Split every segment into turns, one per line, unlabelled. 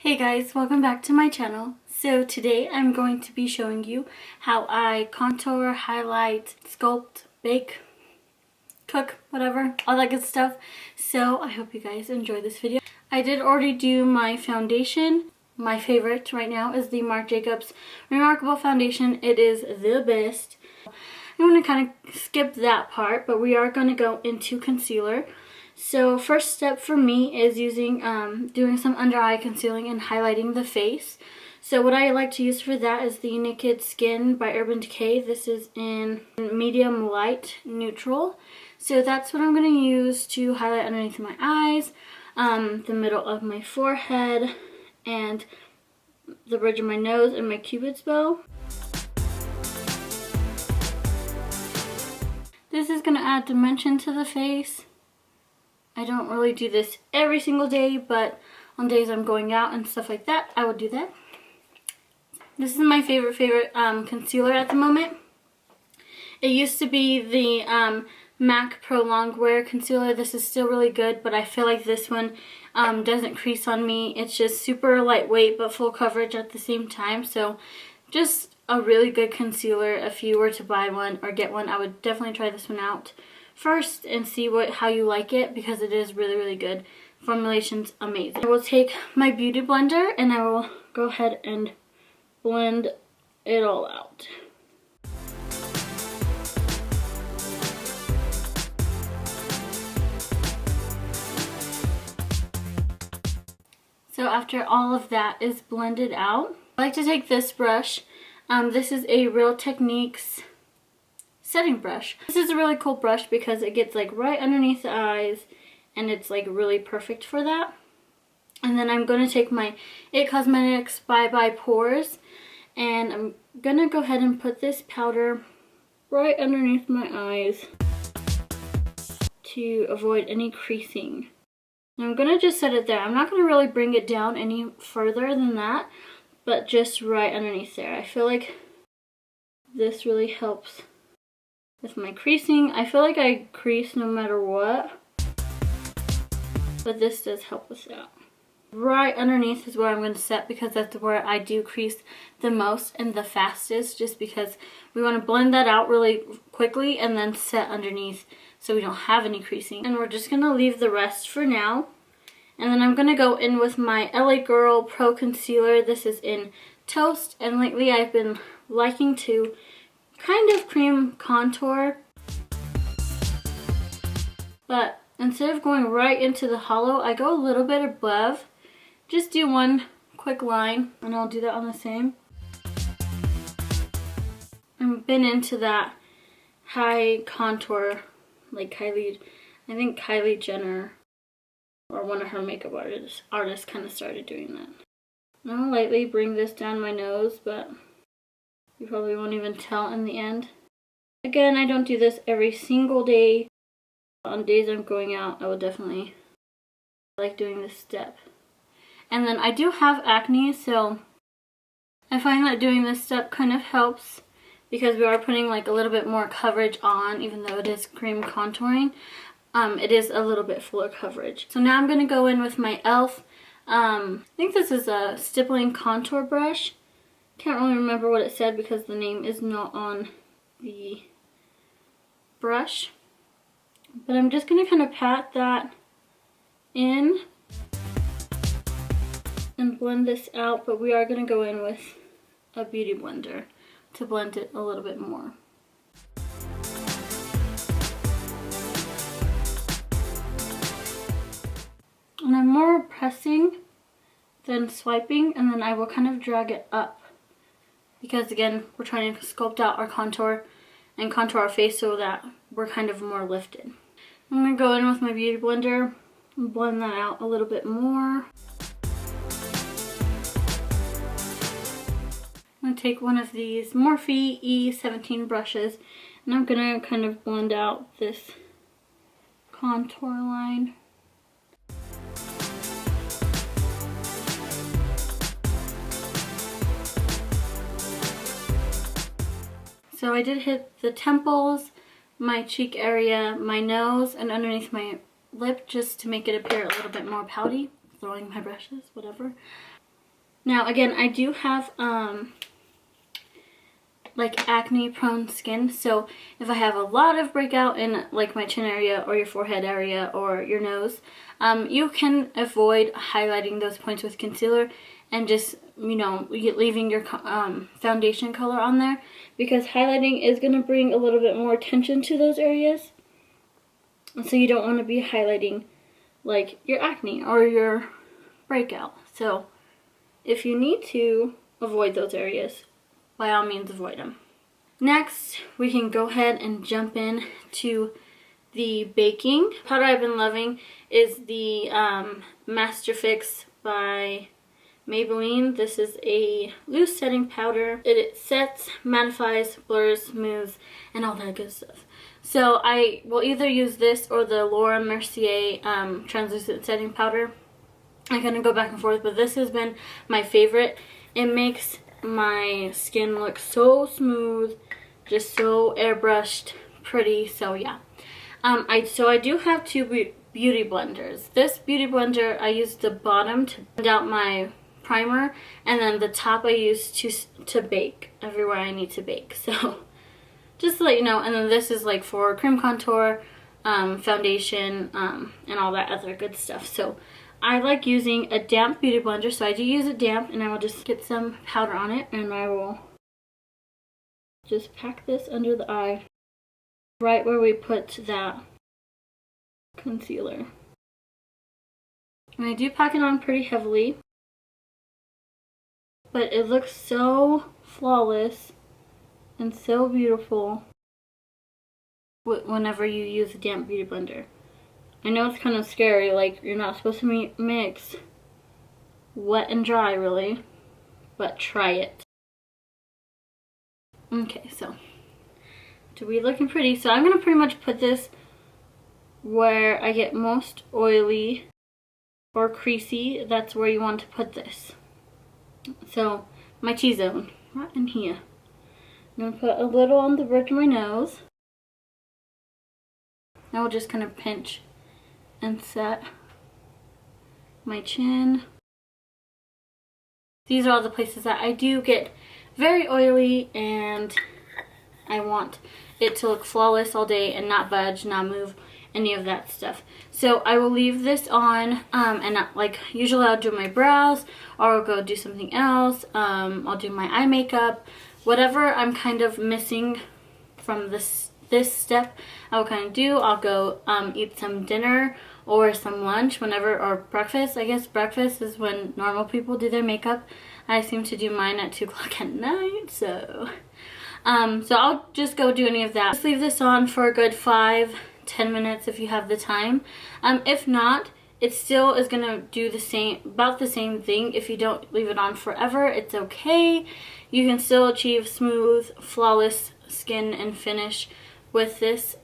Hey guys, welcome back to my channel. So today I'm going to be showing you how I contour, highlight, sculpt, bake, cook, whatever, all that good stuff. So I hope you guys enjoy this video. I did already do my foundation. My favorite right now is the Marc Jacobs Remarkable Foundation. It is the best. I'm going to kind of skip that part, but we are going to go into concealer. So first step for me is using doing some under eye concealing and highlighting the face. So what I like to use for that is the Naked Skin by Urban Decay. This is in medium light neutral. So that's what I'm going to use to highlight underneath my eyes, the middle of my forehead, and the bridge of my nose and my cupid's bow. This is going to add dimension to the face. I don't really do this every single day, but on days I'm going out and stuff like that, I will do that. This is my favorite concealer at the moment. It used to be the MAC Pro Longwear concealer. This is still really good, but I feel like this one doesn't crease on me. It's just super lightweight but full coverage at the same time. So just a really good concealer. If you were to buy one or get one, I would definitely try this one out first and see how you like it, because it is really good. Formulation's amazing. I will take my beauty blender and I will go ahead and blend it all out. So after all of that is blended out, I like to take this brush. This is a Real Techniques setting brush. This is a really cool brush because it gets like right underneath the eyes and it's like really perfect for that. And then I'm going to take my IT Cosmetics Bye Bye Pores and I'm going to go ahead and put this powder right underneath my eyes to avoid any creasing. And I'm going to just set it there. I'm not going to really bring it down any further than that, but just right underneath there. I feel like this really helps with my creasing. I feel like I crease no matter what, but this does help with that. Right underneath is where I'm going to set, because that's where I do crease the most and the fastest, just because we want to blend that out really quickly and then set underneath so we don't have any creasing. And we're just going to leave the rest for now. And then I'm going to go in with my LA Girl Pro Concealer. This is in Toast, and lately I've been liking to kind of cream contour, but instead of going right into the hollow, I go a little bit above. Just do one quick line and I'll do that on the same. I've been into that high contour like Kylie, I think Kylie Jenner or one of her makeup artists kind of started doing that. I'll lightly bring this down my nose, but you probably won't even tell in the end. Again, I don't do this every single day. On days I'm going out, I will definitely like doing this step. And then I do have acne, so I find that doing this step kind of helps, because we are putting like a little bit more coverage on, even though it is cream contouring. It is a little bit fuller coverage. So now I'm going to go in with my e.l.f. I think this is a stippling contour brush. Can't really remember what it said because the name is not on the brush. But I'm just going to kind of pat that in and blend this out. But we are going to go in with a beauty blender to blend it a little bit more. And I'm more pressing than swiping, and then I will kind of drag it up, because again, we're trying to sculpt out our contour and contour our face so that we're kind of more lifted. I'm going to go in with my beauty blender and blend that out a little bit more. I'm going to take one of these Morphe E17 brushes and I'm going to kind of blend out this contour line. So I did hit the temples, my cheek area, my nose, and underneath my lip, just to make it appear a little bit more pouty. Throwing my brushes, whatever. Now again, I do have like acne prone skin, so if I have a lot of breakout in like my chin area or your forehead area or your nose, you can avoid highlighting those points with concealer and just, you know, leaving your foundation color on there, because highlighting is going to bring a little bit more attention to those areas. And so you don't want to be highlighting like your acne or your breakout. So if you need to avoid those areas, by all means avoid them. Next, we can go ahead and jump in to the baking. Powder I've been loving is the Master Fix by Maybelline. This is a loose setting powder. It sets, mattifies, blurs, smooths, and all that good stuff. So I will either use this or the Laura Mercier translucent setting powder. I kind of go back and forth, but this has been my favorite. It makes my skin looks so smooth, just so airbrushed, pretty. So yeah, I do have two beauty blenders. This beauty blender, I use the bottom to blend out my primer, and then the top I use to bake everywhere I need to bake. So just to let you know. And then this is like for cream contour, foundation, and all that other good stuff. So I like using a damp beauty blender, so I do use it damp, and I will just get some powder on it, and I will just pack this under the eye, right where we put that concealer. And I do pack it on pretty heavily, but it looks so flawless and so beautiful whenever you use a damp beauty blender. I know it's kind of scary, like you're not supposed to mix wet and dry really, but try it. Okay, so to be looking pretty, so I'm going to pretty much put this where I get most oily or creasy. That's where you want to put this. So my T-zone, right in here. I'm going to put a little on the bridge of my nose. Now we'll just kind of pinch and set my chin. These are all the places that I do get very oily, and I want it to look flawless all day and not budge, not move, any of that stuff. So I will leave this on, and like usually I'll do my brows, or I'll go do something else. I'll do my eye makeup, whatever I'm kind of missing from this step, I will kind of do. I'll go eat some dinner or some lunch whenever, or breakfast. I guess breakfast is when normal people do their makeup. I seem to do mine at 2 o'clock at night, so I'll just go do any of that. Just leave this on for a good 5-10 minutes if you have the time. If not, it still is gonna do about the same thing. If you don't leave it on forever, it's okay. You can still achieve smooth, flawless skin and finish with this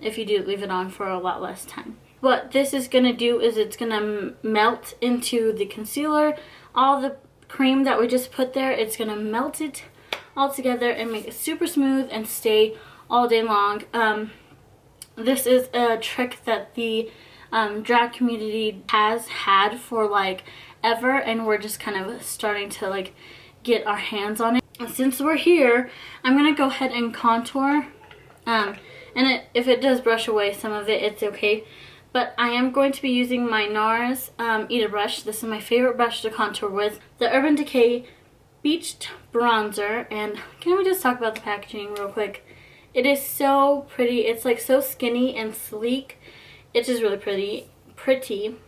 if you do leave it on for a lot less time. What this is gonna do is it's gonna melt into the concealer. All the cream that we just put there, it's gonna melt it all together and make it super smooth and stay all day long. This is a trick that the drag community has had for like ever, and we're just kind of starting to like get our hands on it. And since we're here, I'm gonna go ahead and contour, and if it does brush away some of it, it's okay. But I am going to be using my NARS Eat a Brush. This is my favorite brush to contour with. The Urban Decay Beached Bronzer. And can we just talk about the packaging real quick? It is so pretty. It's like so skinny and sleek. It's just really pretty.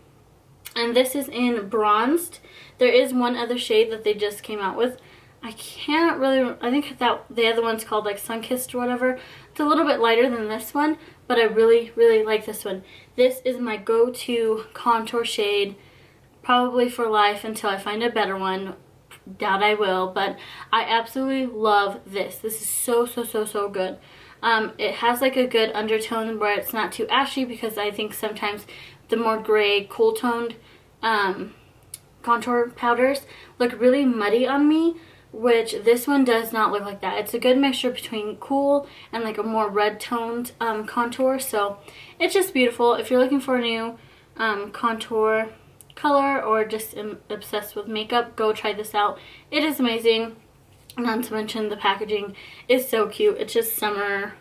And this is in Bronzed. There is one other shade that they just came out with. I can't really, I think that the other one's called like Sunkissed or whatever. It's a little bit lighter than this one, but I really, really like this one. This is my go-to contour shade, probably for life until I find a better one. Doubt I will, but I absolutely love this. This is so good. It has like a good undertone where it's not too ashy, because I think sometimes the more gray, cool-toned contour powders look really muddy on me, which this one does not look like that. It's a good mixture between cool and like a more red toned contour, so it's just beautiful. If you're looking for a new contour color or just am obsessed with makeup, go try this out. It is amazing. Not to mention the packaging is so cute. It's just summer.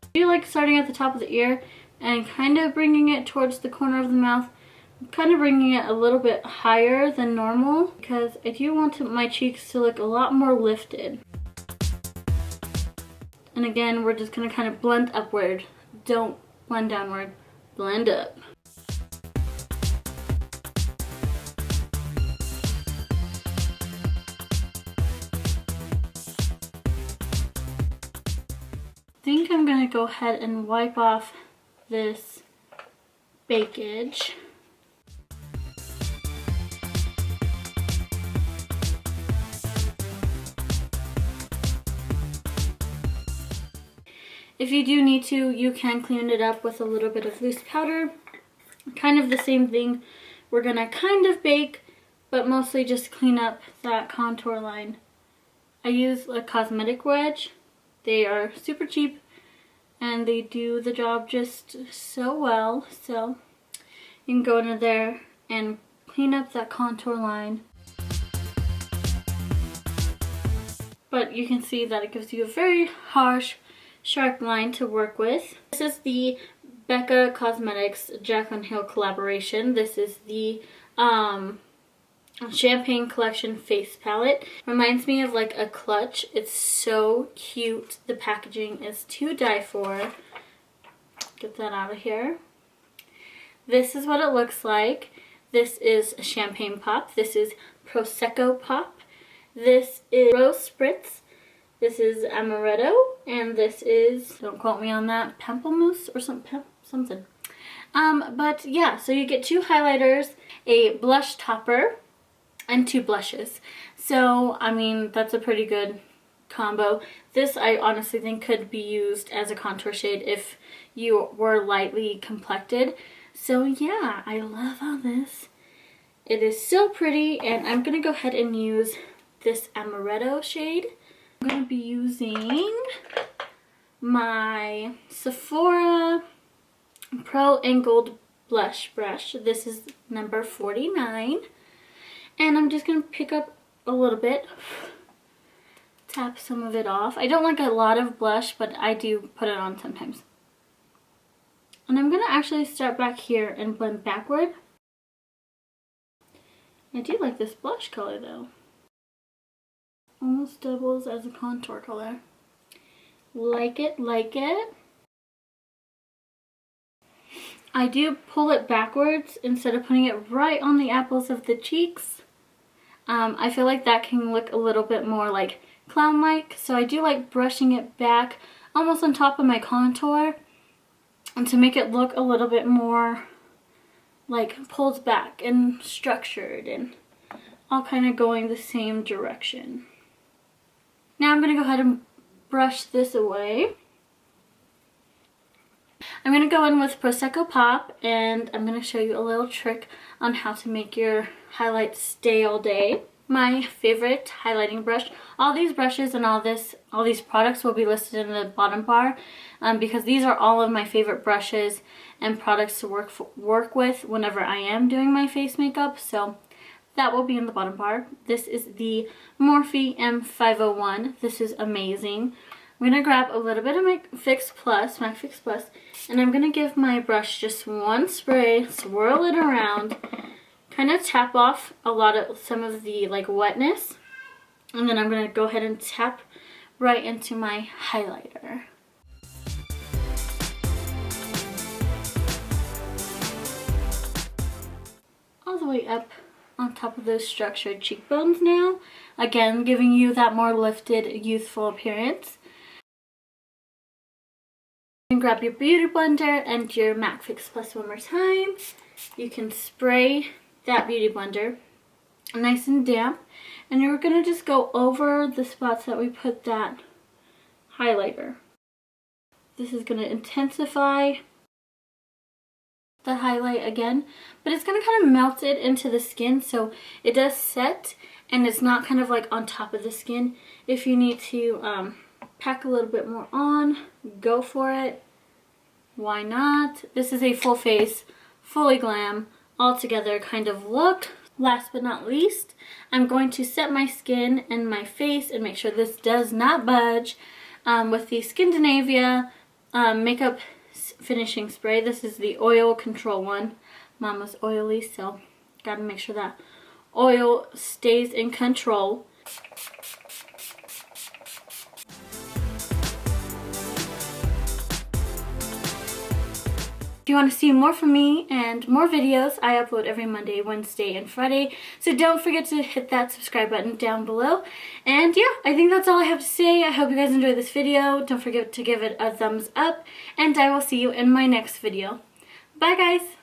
I do like starting at the top of the ear and kind of bringing it towards the corner of the mouth. I'm kind of bringing it a little bit higher than normal because I do want my cheeks to look a lot more lifted. And again, we're just going to kind of blend upward. Don't blend downward. Blend up. I think I'm going to go ahead and wipe off this bakage. If you do need to, you can clean it up with a little bit of loose powder. Kind of the same thing. We're going to kind of bake, but mostly just clean up that contour line. I use a cosmetic wedge. They are super cheap and they do the job just so well. So you can go into there and clean up that contour line. But you can see that it gives you a very harsh, sharp line to work with. This is the Becca Cosmetics Jaclyn Hill collaboration. This is the Champagne Collection face palette. Reminds me of like a clutch. It's so cute. The packaging is to die for. Get that out of here. This is what it looks like. This is a champagne pop. This is Prosecco pop. This is Rose Spritz. This is Amaretto. And this is, don't quote me on that, Pamplemousse or something. But yeah, so you get 2 highlighters, a blush topper, and 2 blushes. So, I mean, that's a pretty good combo. This I honestly think could be used as a contour shade if you were lightly complected. So yeah, I love all this. It is so pretty, and I'm going to go ahead and use this Amaretto shade. I'm going to be using my Sephora Pro Angled Blush Brush. This is number 49. And I'm just going to pick up a little bit, tap some of it off. I don't like a lot of blush, but I do put it on sometimes. And I'm going to actually start back here and blend backward. I do like this blush color though. Almost doubles as a contour color. Like it, like it. I do pull it backwards instead of putting it right on the apples of the cheeks. I feel like that can look a little bit more like clown-like, so I do like brushing it back almost on top of my contour, and to make it look a little bit more like pulled back and structured and all kind of going the same direction. Now I'm going to go ahead and brush this away. I'm going to go in with Prosecco Pop, and I'm going to show you a little trick on how to make your highlights stay all day. My favorite highlighting brush. All these brushes and all these products will be listed in the bottom bar because these are all of my favorite brushes and products to work with whenever I am doing my face makeup. So that will be in the bottom bar. This is the Morphe M501. This is amazing. I'm going to grab a little bit of MAC Fix Plus, and I'm going to give my brush just one spray, swirl it around, kind of tap off some of the like wetness, and then I'm going to go ahead and tap right into my highlighter. All the way up on top of those structured cheekbones now, again giving you that more lifted, youthful appearance. You can grab your beauty blender and your MAC Fix Plus one more time. You can spray that beauty blender nice and damp, and you're going to just go over the spots that we put that highlighter. This is going to intensify the highlight again, but it's going to kind of melt it into the skin so it does set and it's not kind of like on top of the skin. If you need to pack a little bit more on, go for it. Why not? This is a full face fully glam, all together kind of look. Last but not least, I'm going to set my skin and my face and make sure this does not budge with the Skindinavia makeup finishing spray. This is the oil control one. Mine was oily, so gotta make sure that oil stays in control. If you want to see more from me and more videos, I upload every Monday, Wednesday, and Friday. So don't forget to hit that subscribe button down below. And yeah, I think that's all I have to say. I hope you guys enjoyed this video. Don't forget to give it a thumbs up. And I will see you in my next video. Bye guys!